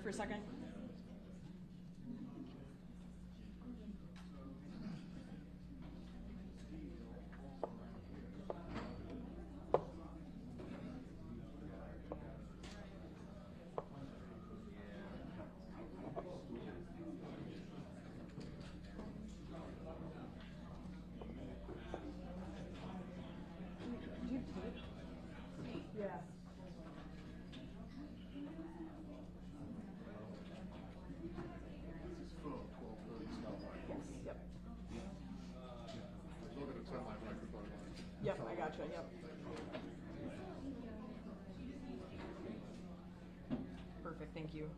for a second? Yeah. Yep. Yep, I gotcha, yep. Perfect, thank you.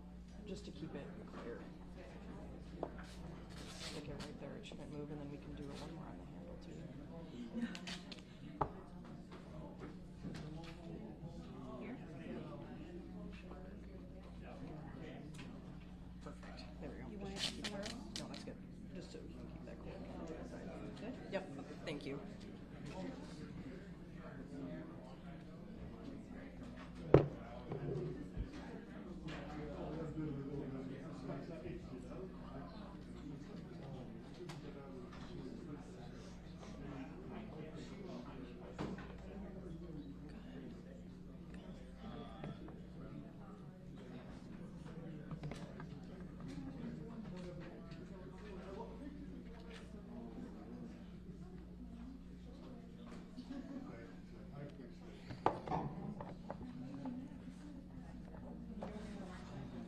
Just to keep it clear. Stick it right there, it shouldn't move, and then we can do it one more on the handle too. Perfect, there we go. You want it somewhere else? No, that's good. Just so we can keep that clear. Good? Yep, thank you.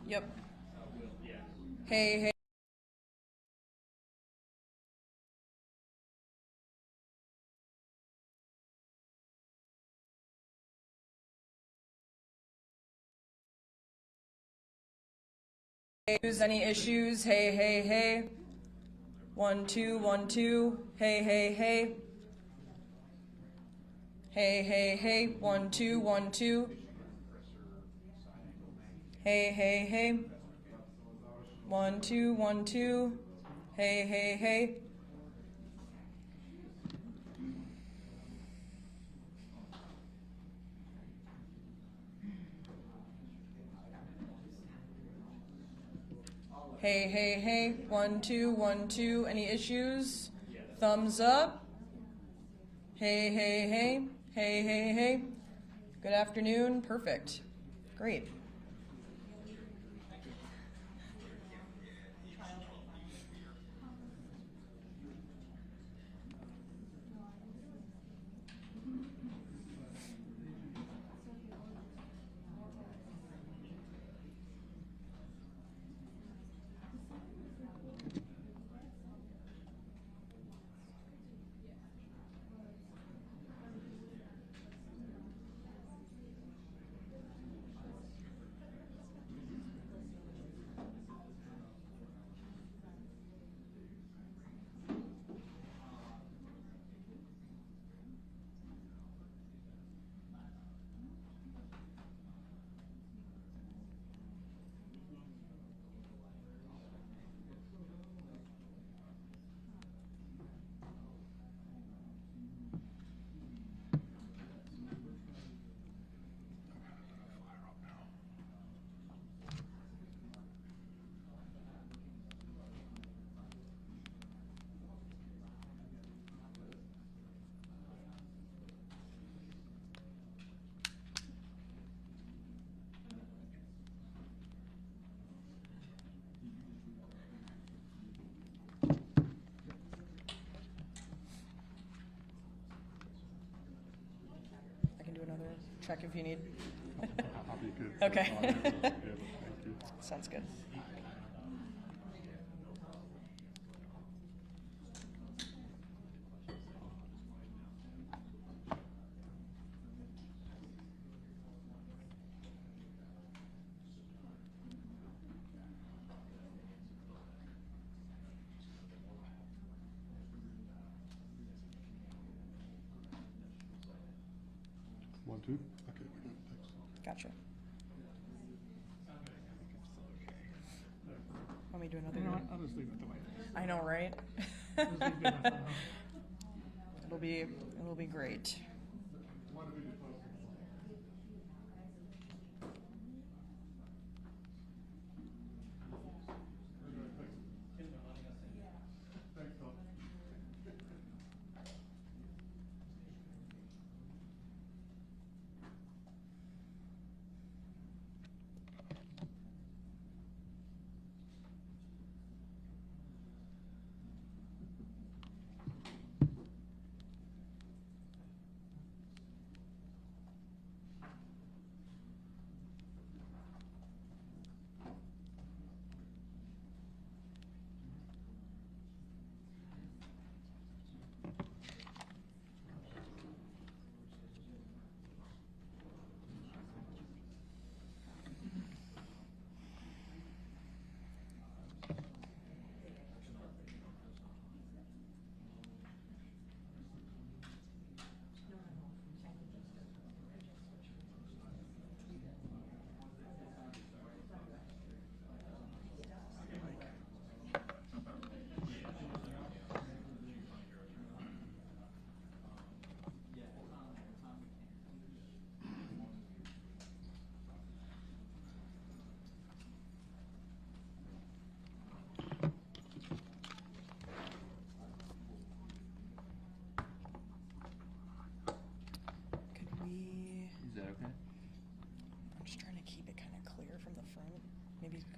Yep. Hey. Any issues? Hey. 1 2 1 2. Hey. Hey. 1 2 1 2. Hey. 1 2 1 2. Hey. Hey. 1 2 1 2. Any issues? Thumbs up. Hey. Good afternoon. Perfect. Great. Check if you need. I'll be good. Okay. Thank you. Sounds good. One, two. Okay, we're good. Thanks. Gotcha. Want me to do another? You know what? I'll just leave it the way it is. I know, right? Just leave it enough for now. It'll be great.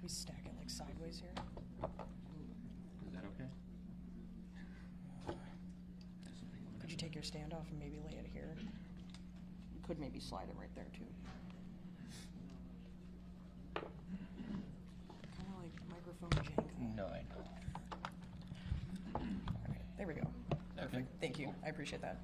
we stack it like sideways here? Is that okay? Could you take your stand off and maybe lay it here? You could maybe slide it right there too. Kind of like microphone Jenga. No, I know. All right, there we go. Okay. Perfect. Thank you. I appreciate that.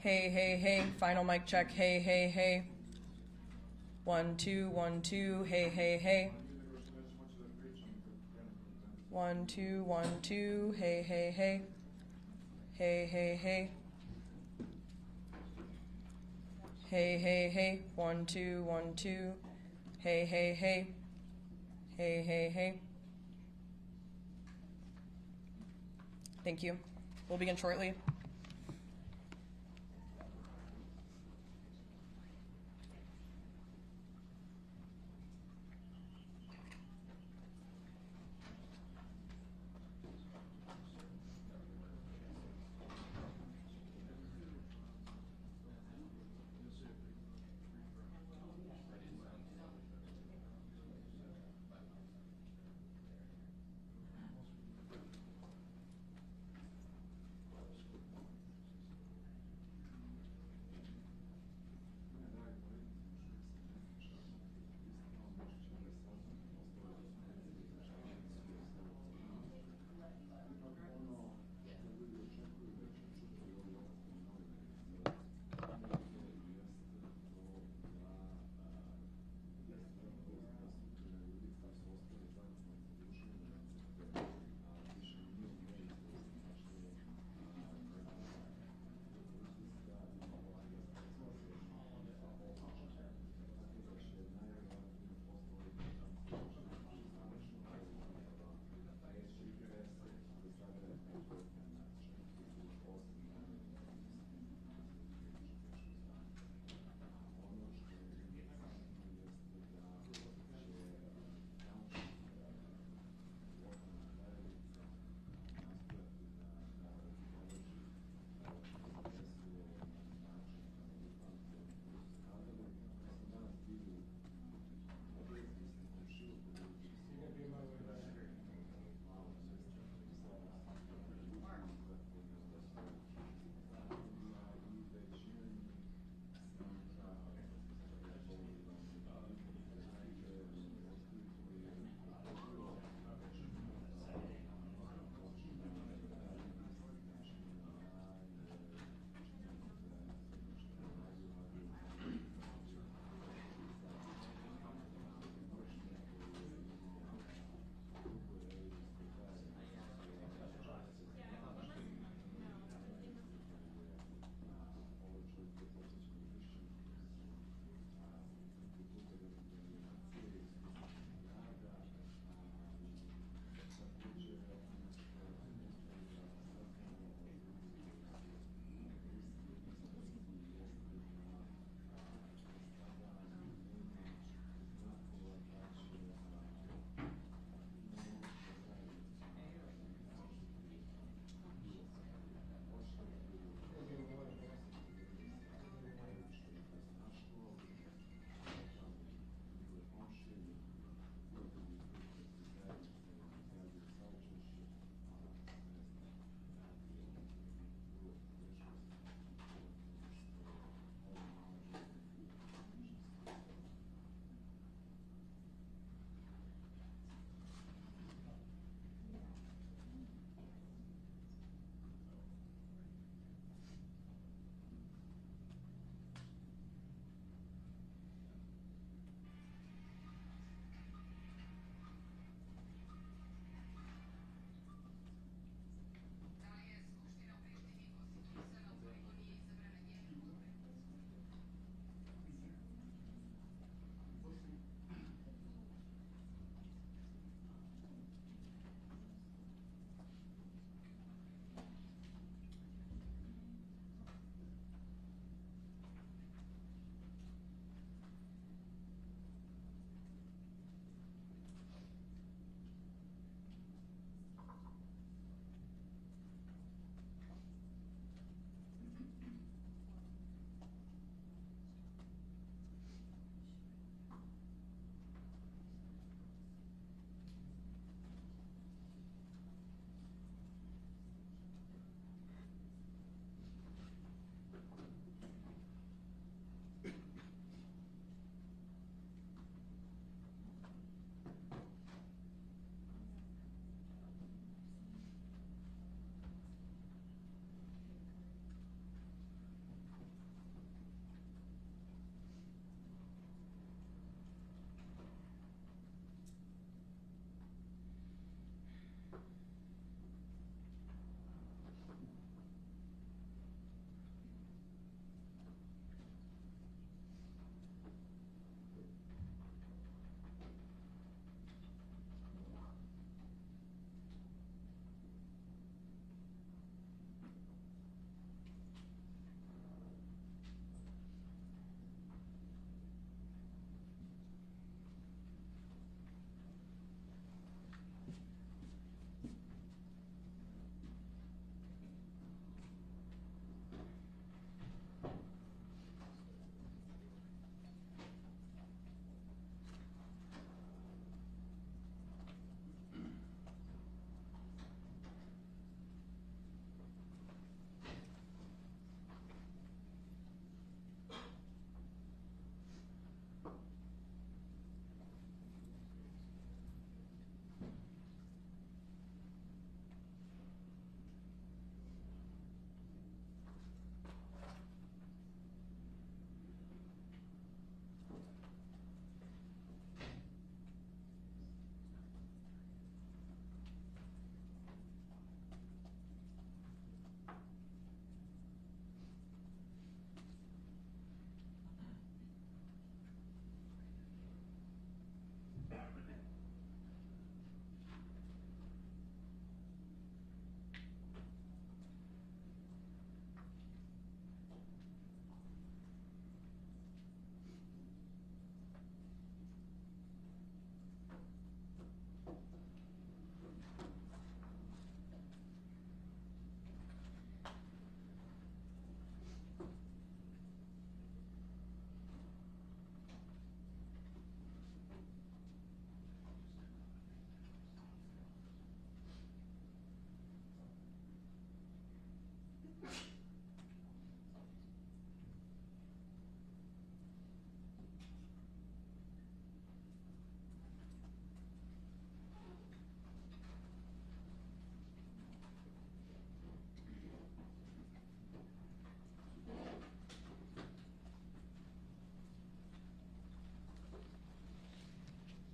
Hey, hey, hey. Final mic check. Hey, hey, hey. 1 2 1 2. Hey, hey, hey. 1 2 1 2. Hey, hey, hey. Hey, hey, hey. Hey, hey, hey. 1 2 1 2. Hey, hey, hey. Hey, hey, hey. Thank you. We'll begin shortly.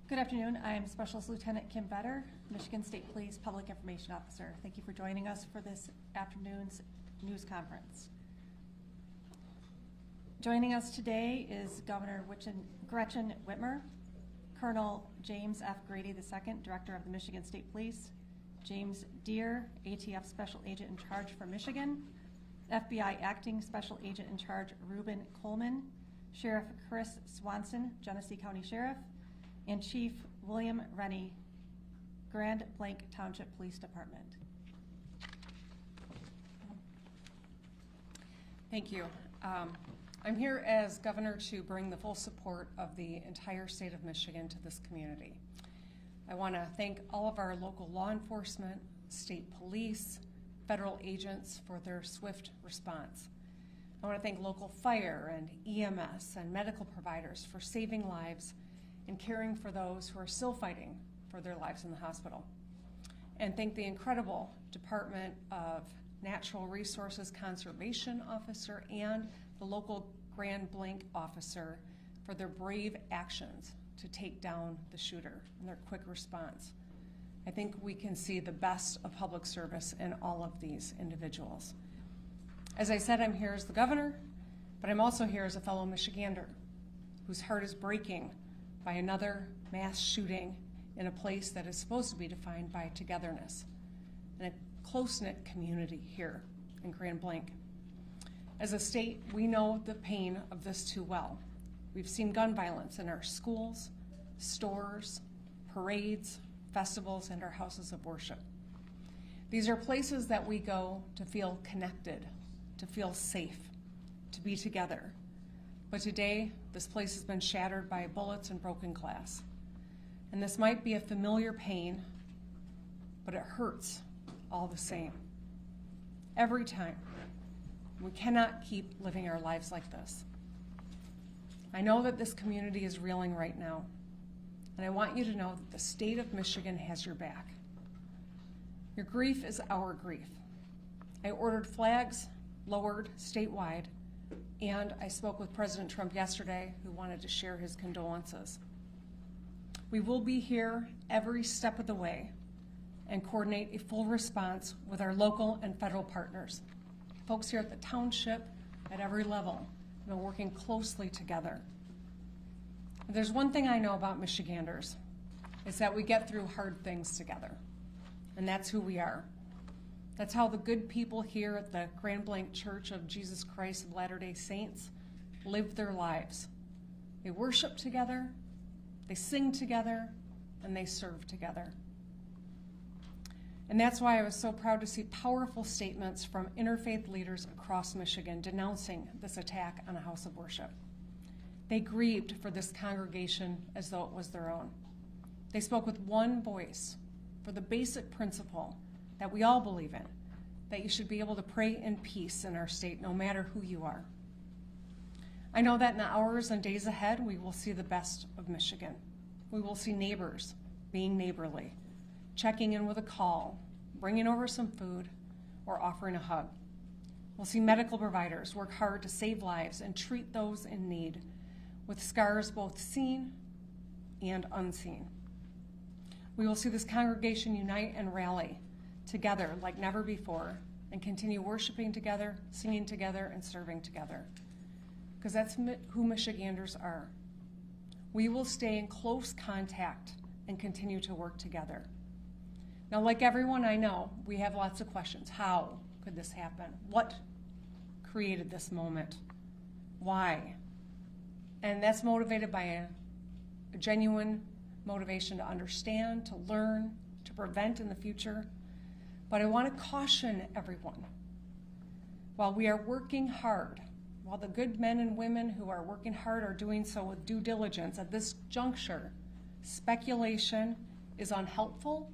Good afternoon. I'm Specialist Lieutenant Kim Vetter, Michigan State Police Public Information Officer. Thank you for joining us for this afternoon's news conference. Joining us today is Governor Gretchen Whitmer, Colonel James F. Grady II, Director of the Michigan State Police, James Deere, ATF Special Agent in Charge for Michigan, FBI Acting Special Agent in Charge Reuben Coleman, Sheriff Chris Swanson, Genesee County Sheriff, and Chief William Rennie, Grand Blanc Township Police Department. Thank you. I'm here as governor to bring the full support of the entire state of Michigan to this community. I want to thank all of our local law enforcement, state police, federal agents for their swift response. I want to thank local fire and EMS and medical providers for saving lives and caring for those who are still fighting for their lives in the hospital. And thank the incredible Department of Natural Resources Conservation Officer and the local Grand Blanc officer for their brave actions to take down the shooter and their quick response. I think we can see the best of public service in all of these individuals. As I said, I'm here as the governor, but I'm also here as a fellow Michigander whose heart is breaking by another mass shooting in a place that is supposed to be defined by togetherness and a close-knit community here in Grand Blanc. As a state, we know the pain of this too well. We've seen gun violence in our schools, stores, parades, festivals, and our houses of worship. These are places that we go to feel connected, to feel safe, to be together. But today, this place has been shattered by bullets and broken glass. And this might be a familiar pain, but it hurts all the same. Every time. We cannot keep living our lives like this. I know that this community is reeling right now, and I want you to know that the state of Michigan has your back. Your grief is our grief. I ordered flags lowered statewide, and I spoke with President Trump yesterday, who wanted to share his condolences. We will be here every step of the way and coordinate a full response with our local and federal partners. Folks here at the township, at every level, have been working closely together. If there's one thing I know about Michiganders, it's that we get through hard things together, and that's who we are. That's how the good people here at the Grand Blanc Church of Jesus Christ of Latter-day Saints live their lives. They worship together, they sing together, and they serve together. And that's why I was so proud to see powerful statements from interfaith leaders across Michigan denouncing this attack on a house of worship. They grieved for this congregation as though it was their own. They spoke with one voice for the basic principle that we all believe in, that you should be able to pray in peace in our state no matter who you are. I know that in the hours and days ahead, we will see the best of Michigan. We will see neighbors being neighborly, checking in with a call, bringing over some food, or offering a hug. We'll see medical providers work hard to save lives and treat those in need, with scars both seen and unseen. We will see this congregation unite and rally together like never before and continue worshiping together, singing together, and serving together. Because that's who Michiganders are. We will stay in close contact and continue to work together. Now, like everyone I know, we have lots of questions. How could this happen? What created this moment? Why? And that's motivated by a genuine motivation to understand, to learn, to prevent in the future. But I want to caution everyone. While we are working hard, while the good men and women who are working hard are doing so with due diligence at this juncture, speculation is unhelpful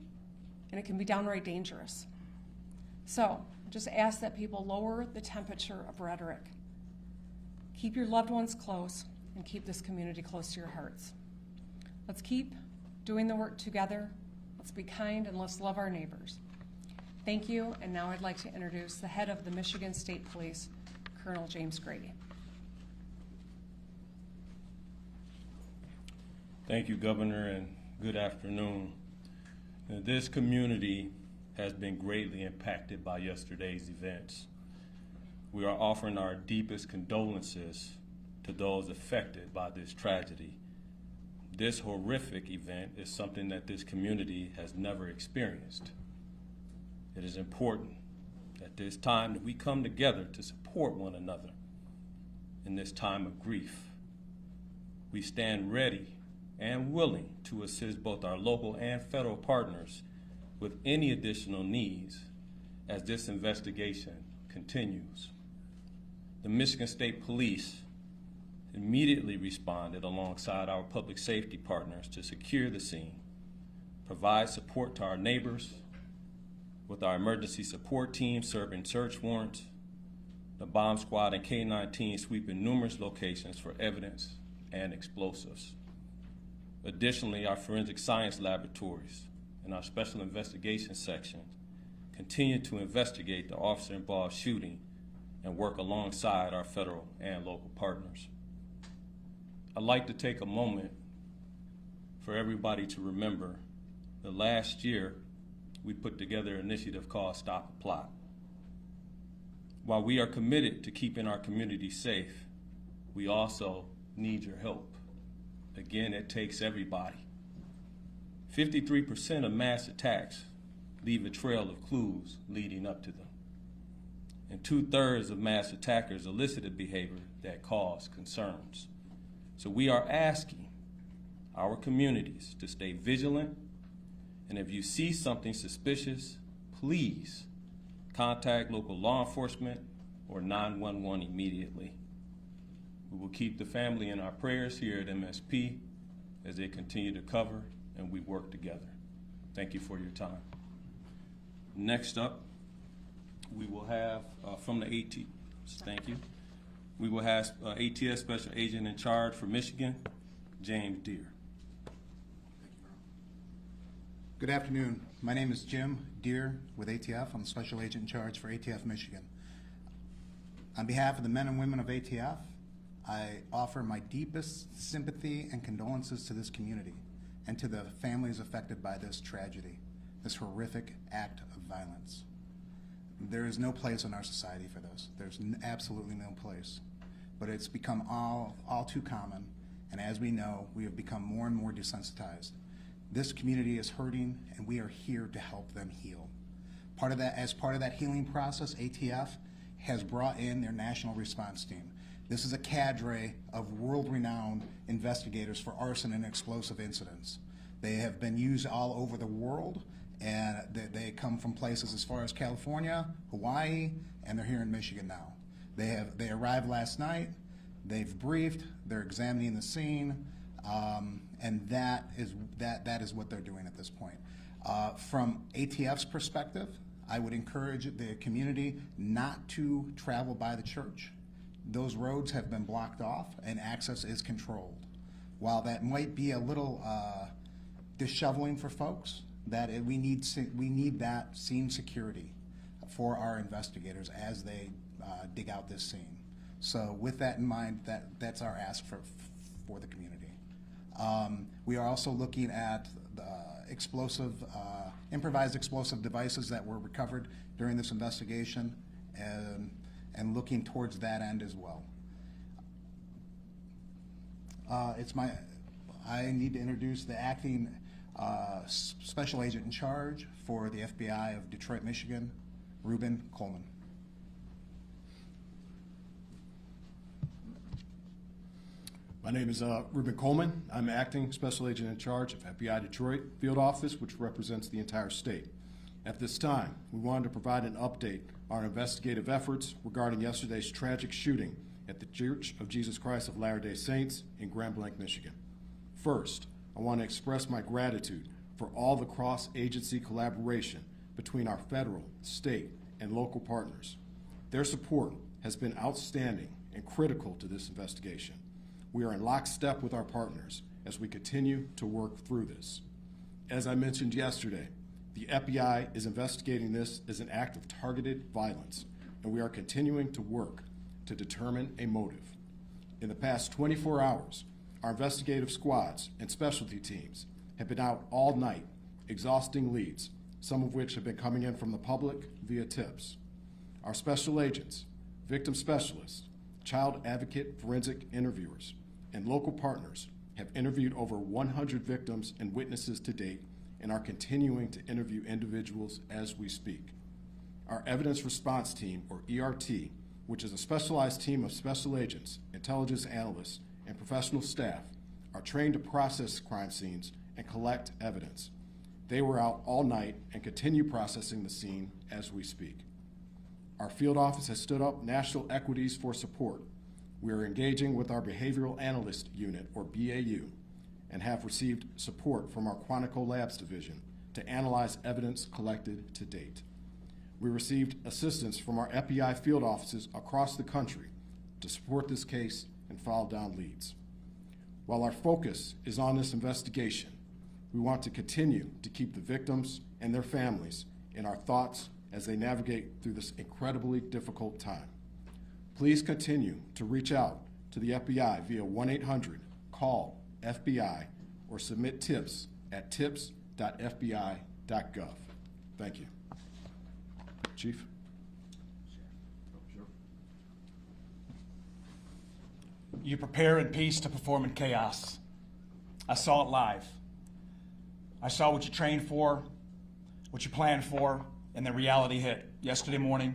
and it can be downright dangerous. So just ask that people lower the temperature of rhetoric. Keep your loved ones close and keep this community close to your hearts. Let's keep doing the work together. Let's be kind and let's love our neighbors. Thank you, and now I'd like to introduce the head of the Michigan State Police, Colonel James Grady. Thank you, Governor, and Good afternoon. This community has been greatly impacted by yesterday's events. We are offering our deepest condolences to those affected by this tragedy. This horrific event is something that this community has never experienced. It is important at this time that we come together to support one another in this time of grief. We stand ready and willing to assist both our local and federal partners with any additional needs as this investigation continues. The Michigan State Police immediately responded alongside our public safety partners to secure the scene, provide support to our neighbors with our emergency support team serving search warrants, the bomb squad and K-9 team sweeping numerous locations for evidence and explosives. Additionally, our forensic science laboratories and our special investigation sections continue to investigate the officer-involved shooting and work alongside our federal and local partners. I'd like to take a moment for everybody to remember that last year we put together an initiative called Stop a Plot. While we are committed to keeping our community safe, we also need your help. Again, it takes everybody. 53% of mass attacks leave a trail of clues leading up to them. And 2/3 of mass attackers elicited behavior that cause concerns. So we are asking our communities to stay vigilant, and if you see something suspicious, please contact local law enforcement or 911 immediately. We will keep the family in our prayers here at MSP as they continue to cover and we work together. Thank you for your time. Next up, we will have from the thank you. We will have ATS Special Agent in Charge for Michigan, James Deere. Good afternoon. My name is Jim Deere with ATF. I'm the Special Agent in Charge for ATF Michigan. On behalf of the men and women of ATF, I offer my deepest sympathy and condolences to this community and to the families affected by this tragedy, this horrific act of violence. There is no place in our society for this. There's absolutely no place. But it's become all too common, and as we know, we have become more and more desensitized. This community is hurting, and we are here to help them heal. As part of that healing process, ATF has brought in their national response team. This is a cadre of world-renowned investigators for arson and explosive incidents. They have been used all over the world, and they come from places as far as California, Hawaii, and they're here in Michigan now. They arrived last night, they've briefed, they're examining the scene, and that is what they're doing at this point. From ATF's perspective, I would encourage the community not to travel by the church. Those roads have been blocked off and access is controlled. While that might be a little disheveling for folks, we need that scene security for our investigators as they dig out this scene. So with that in mind, that's our ask for the community. We are also looking at the improvised explosive devices that were recovered during this investigation and looking towards that end as well. I need to introduce the acting Special Agent in Charge for the FBI of Detroit, Michigan, Ruben Coleman. My name is Ruben Coleman. I'm acting Special Agent in Charge of FBI Detroit Field Office, which represents the entire state. At this time, we wanted to provide an update on our investigative efforts regarding yesterday's tragic shooting at the Church of Jesus Christ of Latter-day Saints in Grand Blanc, Michigan. First, I want to express my gratitude for all the cross-agency collaboration between our federal, state, and local partners. Their support has been outstanding and critical to this investigation. We are in lockstep with our partners as we continue to work through this. As I mentioned yesterday, the FBI is investigating this as an act of targeted violence, and we are continuing to work to determine a motive. In the past 24 hours, our investigative squads and specialty teams have been out all night, exhausting leads, some of which have been coming in from the public via tips. Our special agents, victim specialists, child advocate forensic interviewers, and local partners have interviewed over 100 victims and witnesses to date and are continuing to interview individuals as we speak. Our Evidence Response Team, or ERT, which is a specialized team of special agents, intelligence analysts, and professional staff, are trained to process crime scenes and collect evidence. They were out all night and continue processing the scene as we speak. Our field office has stood up national equities for support. We are engaging with our Behavioral Analyst Unit, or BAU, and have received support from our Quantico Labs Division to analyze evidence collected to date. We received assistance from our FBI field offices across the country to support this case and follow down leads. While our focus is on this investigation, we want to continue to keep the victims and their families in our thoughts as they navigate through this incredibly difficult time. Please continue to reach out to the FBI via 1-800-CALL-FBI or submit tips at tips.fbi.gov. Thank you. Chief? You prepare in peace to perform in chaos. I saw it live. I saw what you trained for, what you planned for, and then reality hit yesterday morning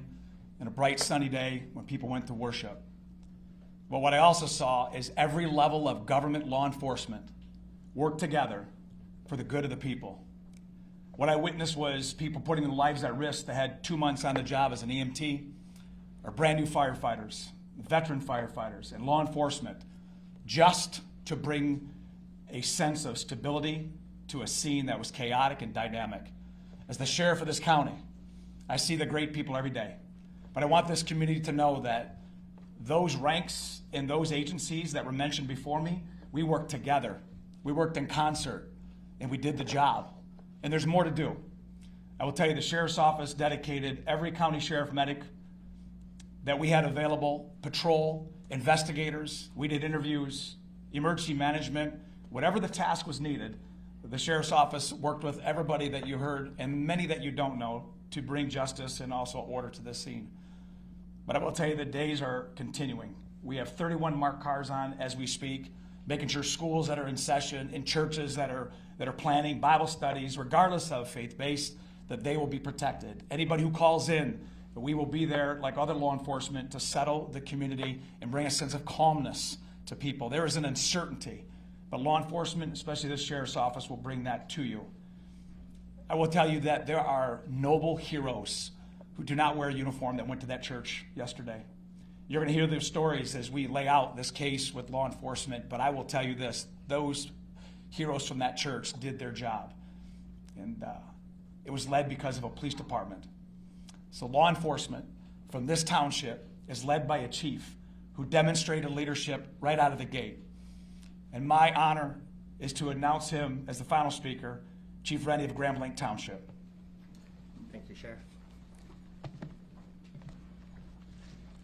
on a bright sunny day when people went to worship. But what I also saw is every level of government law enforcement work together for the good of the people. What I witnessed was people putting their lives at risk that had 2 months on the job as an EMT, or brand new firefighters, veteran firefighters, and law enforcement, just to bring a sense of stability to a scene that was chaotic and dynamic. As the sheriff of this county, I see the great people every day. But I want this community to know that those ranks in those agencies that were mentioned before me, we worked together. We worked in concert, and we did the job. And there's more to do. I will tell you, the sheriff's office dedicated every county sheriff medic that we had available, patrol, investigators, we did interviews, emergency management, whatever the task was needed. The sheriff's office worked with everybody that you heard and many that you don't know to bring justice and also order to this scene. But I will tell you, the days are continuing. We have 31 marked cars on as we speak, making sure schools that are in session, in churches that are planning Bible studies, regardless of faith-based, that they will be protected. Anybody who calls in, we will be there like other law enforcement to settle the community and bring a sense of calmness to people. There is an uncertainty, but law enforcement, especially this sheriff's office, will bring that to you. I will tell you that there are noble heroes who do not wear a uniform that went to that church yesterday. You're going to hear their stories as we lay out this case with law enforcement, but I will tell you this, those heroes from that church did their job. And it was led because of a police department. So law enforcement from this township is led by a chief who demonstrated leadership right out of the gate. And my honor is to announce him as the final speaker, Chief Rennie of Blanc Township. Thank you, Sheriff.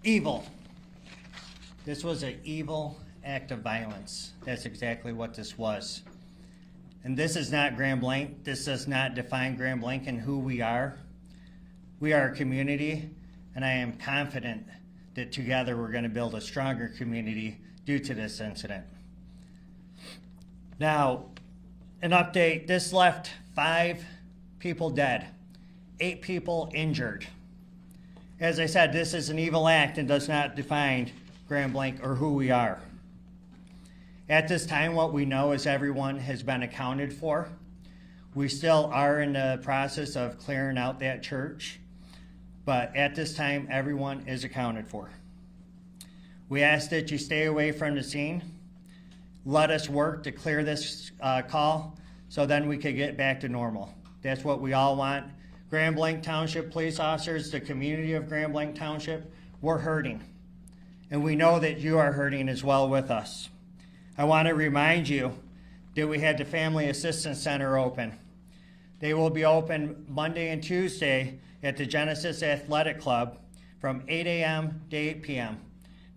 Evil. This was an evil act of violence. That's exactly what this was. And this is not Grand Blanc. This does not define Grand Blanc and who we are. We are a community, and I am confident that together we're going to build a stronger community due to this incident. Now, an update, this left 5 people dead, 8 people injured. As I said, this is an evil act and does not define Grand Blanc or who we are. At this time, what we know is everyone has been accounted for. We still are in the process of clearing out that church, but at this time, everyone is accounted for. We ask that you stay away from the scene. Let us work to clear this call so then we could get back to normal. That's what we all want. Grand Blanc Township police officers, the community of Grand Blanc Township, we're hurting. And we know that you are hurting as well with us. I want to remind you that we had the Family Assistance Center open. They will be open Monday and Tuesday at the Genesis Athletic Club from 8 a.m. to 8 p.m.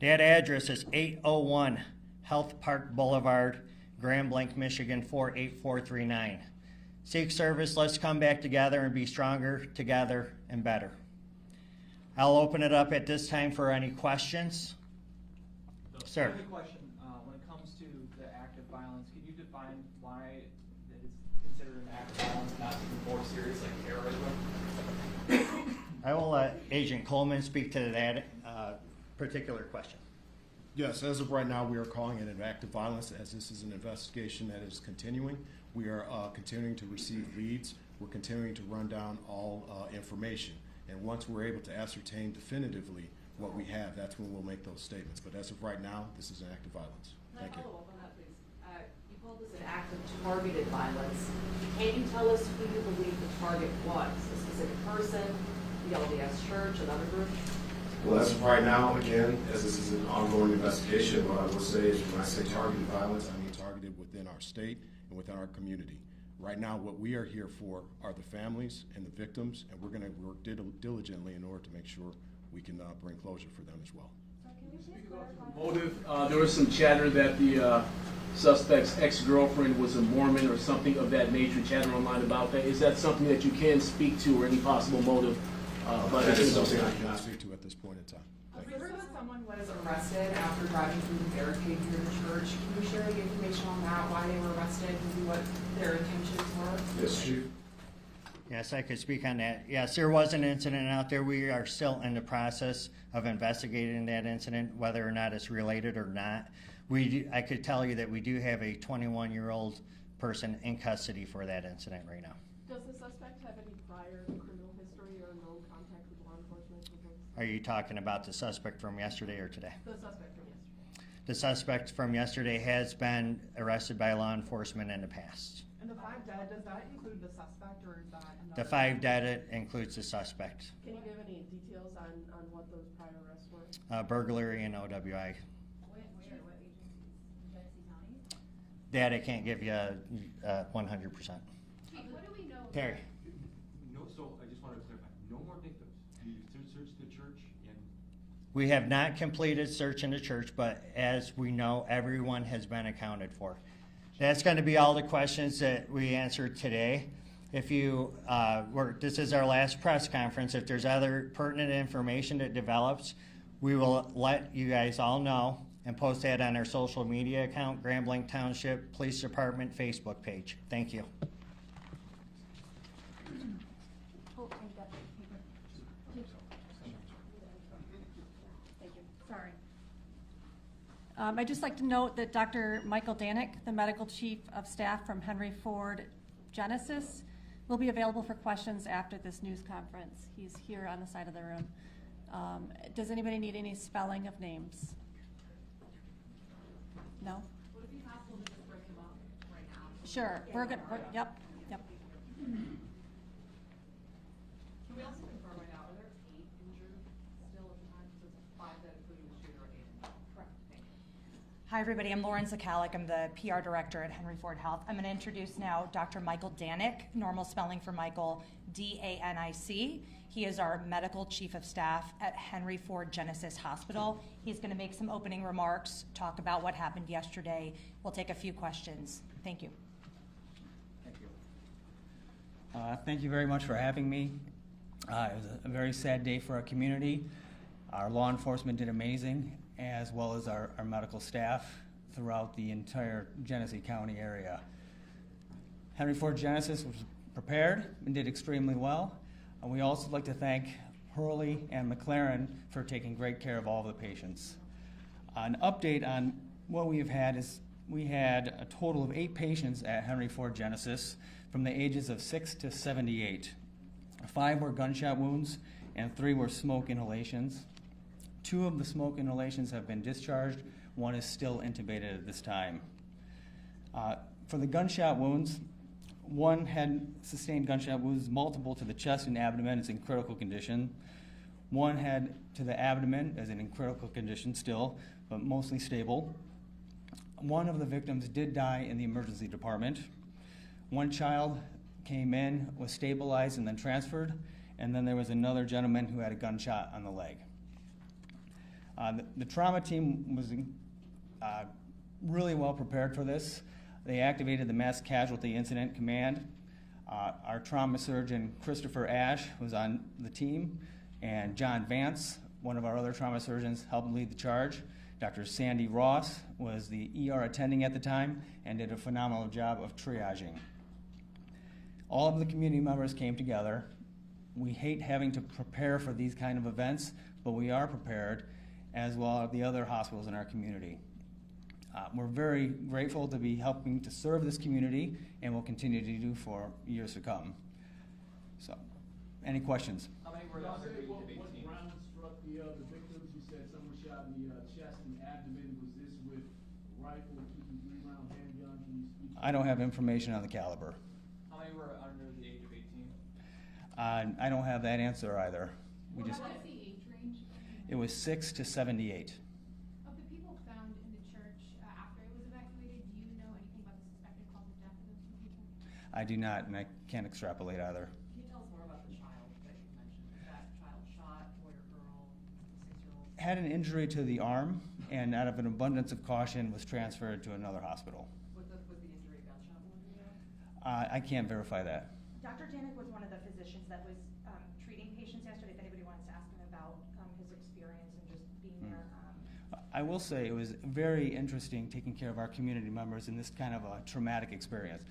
That address is 801 Health Park Boulevard, Grand Blanc, Michigan 48439. Seek service, let's come back together and be stronger together and better. I'll open it up at this time for any questions. Sir. The question, when it comes to the act of violence, can you define why it is considered an act of violence, not even more serious like terrorism? I will let Agent Coleman speak to that particular question. Yes, as of right now, we are calling it an act of violence as this is an investigation that is continuing. We are continuing to receive leads. We're continuing to run down all information. And once we're able to ascertain definitively what we have, that's when we'll make those statements. But as of right now, this is an act of violence. Thank you. Follow up on that, please. You called this an act of targeted violence. Can you tell us who you believe the target was? A specific person, the LDS Church, another group? Well, as of right now, again, as this is an ongoing investigation, what I will say is when I say targeted violence, I mean targeted within our state and within our community. Right now, what we are here for are the families and the victims, and we're going to work diligently in order to make sure we can bring closure for them as well. Motive, there was some chatter that the suspect's ex-girlfriend was a Mormon or something of that nature, chatter online about that. Is that something that you can speak to, or any possible motive about That it? is something I cannot speak to at this point in time. We heard that someone was arrested after driving through the barricade near the church. Can you share any information on that, why they were arrested, maybe what their intentions were? Yes, Chief. Yes, I could speak on that. Yes, there was an incident out there. We are still in the process of investigating that incident, whether or not it's related or not. I could tell you that we do have a 21-year-old person in custody for that incident right now. Does the suspect have any prior criminal history or no contact with law enforcement? Are you talking about the suspect from yesterday or today? The suspect from yesterday. The suspect from yesterday has been arrested by law enforcement in the past. And the 5 dead, does that include the suspect or is that another? The 5 dead includes the suspect. Can you give any details on what those prior arrests were? Burglary and OWI. Where, what agencies? Genesee County? That I can't give you 100%. What do we know? Terry. No, so I just wanted to clarify, no more victims. You searched the church and... We have not completed search in the church, but as we know, everyone has been accounted for. That's going to be all the questions that we answered today. If you, this is our last press conference. If there's other pertinent information that develops, we will let you guys all know and post that on our social media account, Blanc Township Police Department Facebook page. Thank you. Sorry. I'd just like to note that Dr. Michael Danek, the Medical Chief of Staff from Henry Ford Genesis, will be available for questions after this news conference. He's here on the side of the room. Does anybody need any spelling of names? No? Would it be possible to just bring him up right now? Sure. We're good. Yep. Can we also confirm right now, are there 8 injured still at the time? So it's 5 that including the shooter or 8? Correct. Thank you. Hi, everybody. I'm Lauren Zakalik. I'm the PR director at Henry Ford Health. I'm going to introduce now Dr. Michael Danek, normal spelling for Michael, D-A-N-I-C. He is our medical chief of staff at Henry Ford Genesis Hospital. He's going to make some opening remarks, talk about what happened yesterday. We'll take a few questions. Thank you. Thank you. Thank you very much for having me. It was a very sad day for our community. Our law enforcement did amazing, as well as our medical staff throughout the entire Genesee County area. Henry Ford Genesis was prepared and did extremely well. And we also like to thank Hurley and McLaren for taking great care of all of the patients. An update on what we have had is we had a total of 8 patients at Henry Ford Genesis from the ages of 6 to 78. 5 were gunshot wounds and 3 were smoke inhalations. 2 of the smoke inhalations have been discharged. 1 is still intubated at this time. For the gunshot wounds, 1 had sustained gunshot wounds, multiple to the chest and abdomen, is in critical condition. 1 had to the abdomen, is in critical condition still, but mostly stable. 1 of the victims did die in the emergency department. 1 child came in, was stabilized, and then transferred, and then there was another gentleman who had a gunshot on the leg. The trauma team was really well prepared for this. They activated the Mass Casualty Incident Command. Our trauma surgeon, Christopher Ash, was on the team, and John Vance, one of our other trauma surgeons, helped lead the charge. Dr. Sandy Ross was the ER attending at the time and did a phenomenal job of triaging. All of the community members came together. We hate having to prepare for these kind of events, but we are prepared, as well as the other hospitals in our community. We're very grateful to be helping to serve this community, and will continue to do for years to come. So, any questions? How many were under the age of 18? What round struck the victims? You said some were shot in the chest and abdomen. Was this with rifle, 2-3 round handgun? Can you speak? I don't have information on the caliber. How many were under the age of 18? I don't have that answer either. We just, What's the age range? it was 6 to 78. Of the people found in the church after it was evacuated, do you know anything about the suspected cause of death of those two people? I do not, and I can't extrapolate either. Can you tell us more about the child that you mentioned? Was that child shot, boy or girl, 6-year-old? Had an injury to the arm, and out of an abundance of caution was transferred to another hospital. Was the injury a gunshot wound, do you know? I can't verify that. Dr. Danik was one of the physicians that was treating patients yesterday. If anybody wants to ask him about his experience and just being there. I will say it was very interesting taking care of our community members in this kind of a traumatic experience.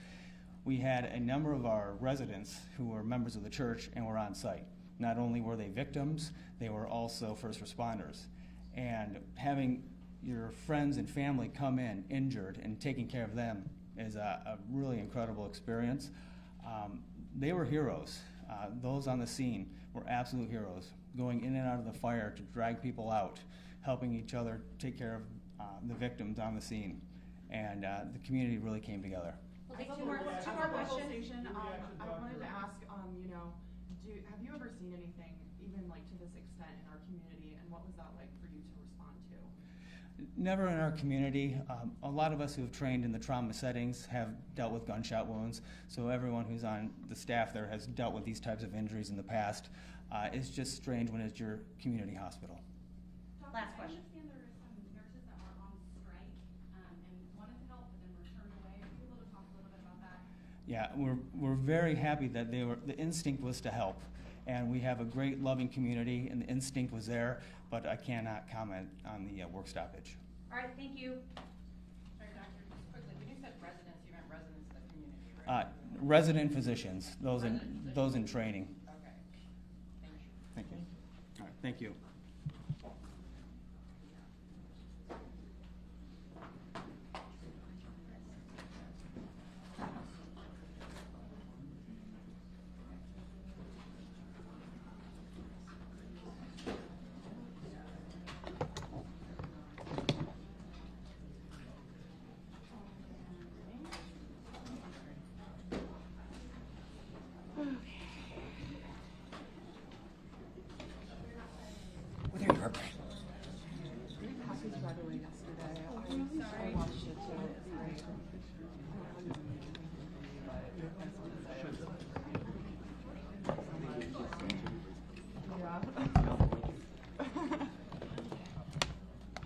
We had a number of our residents who were members of the church and were on site. Not only were they victims, they were also first responders. And having your friends and family come in injured and taking care of them is a really incredible experience. They were heroes. Those on the scene were absolute heroes, going in and out of the fire to drag people out, helping each other take care of the victims on the scene. And the community really came together. We'll take two more questions. I wanted to ask, you know, have you ever seen anything even like to this extent in our community, and what was that like for you to respond to? Never in our community. A lot of us who have trained in the trauma settings have dealt with gunshot wounds, so everyone who's on the staff there has dealt with these types of injuries in the past. It's just strange when it's your community hospital. Last question. I understand there are some nurses that are on strike and wanted to help but then were turned away. Are you able to talk a little bit about that? Yeah, we're very happy that the instinct was to help. And we have a great loving community, and the instinct was there, but I cannot comment on the work stoppage. All right, thank you. Sorry, doctor, just quickly, when you said residents, you meant residents of the community, right? Resident physicians, those in training. Okay. Thank you. Thank you. All right, thank you.